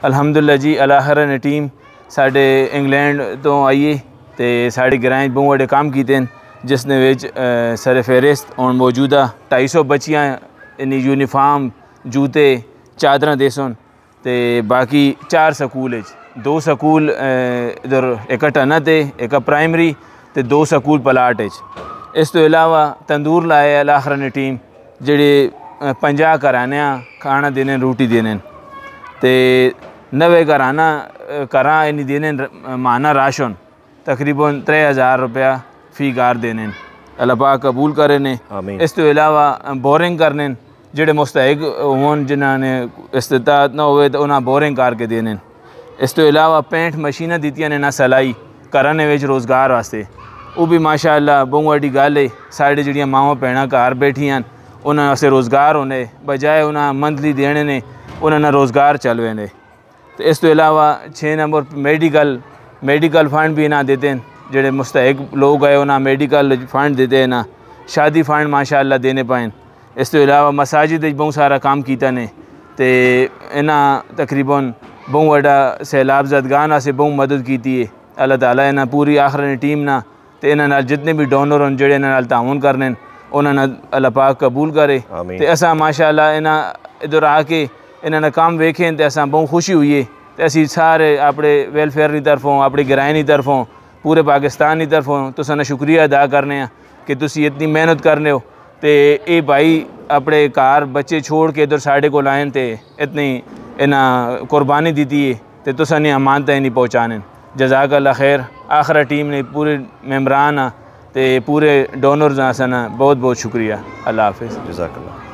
अल्हम्दुलिल्लाह जी अलाखर ने टीम साढ़े इंग्लैंड तो आइए तो साढ़े ग्रां बहुत बड़े काम किए जिसने विच सर फहरिस्त और मौजूदा 250 बच्चियाँ इन्नी यूनीफार्म जूते चादर देसन तो बाकी 4 स्कूल 2 स्कूल इधर एक टना ते एक प्राइमरी तो 2 स्कूल पलाट इस तो इलावा तंदूर लाए अलाखर ने टीम जेड़े 50 घराने खाना देने रोटी देने ते 90 घरा इन्नी देने माना राशन तकरीबन 3000 रुपया फ़ी गार देने अल्लाह पाक कबूल करे ने। इस तो इलावा बोरिंग करने जेड़े मुस्तहिक होन जिन्होंने इस्तिताअत ना होवे तो उन्हें बोरिंग करके देने। इस तो इलावा 65 मशीनां दित्तियां ने ना सिलाई घराने विच रोज़गार वास्ते वो भी माशाअल्लाह बहुत वड्डी गल है। साढ़े जिहड़ियां मावां भैणां घर बैठियां उन्होंने वास्ते रोज़गार होने बजाय उन्हें मंथली देने ने उन्होंने रोज़गार चल वेंदे। तो इस तो इलावा 6 नंबर मेडिकल फ़ंड भी ना देते हैं जेड़े मुस्तहिक लोग आए उन्हें मेडिकल फ़ंड देते हैं ना शादी फ़ंड माशाअल्लाह देने पाएँ। इस तो इलावा मसाजिद बहुत सारा काम किया ने तो इन्हें तकरीबन बहुत बड़ा सैलाब ज़दगान से बहुत मदद की है। अल्लाह ताला इन्हें पूरी आखिर ने टीम ना तो इन्होंने जितने भी डोनर हों जेड़े इन्हें ताउन करने उन्होंने अल्लाह पाक कबूल करे। तो असा माशाअल्लाह इन्हें इधर आके इन्होंने काम वेखे तो असा बहुत खुशी हुई है। तो असी सारे अपने वेलफेयर की तरफों अपनी ग्रां की तरफों पूरे पाकिस्तान की तरफों तुसां शुक्रिया अदा करने कि तुसी इतनी मेहनत करने हो तो ये भाई अपने घर बच्चे छोड़ के इधर साढ़े को आए तो इतनी इन्हें कुर्बानी दी है तो तुसां ने अमानत नहीं पहुँचाने। जज़ाकल्लाह खैर। आखिर टीम ने पूरे मेम्बरान तो पूरे डोनर्स बहुत बहुत शुक्रिया। अल्लाह हाफिज़। जज़ाकल्लाह।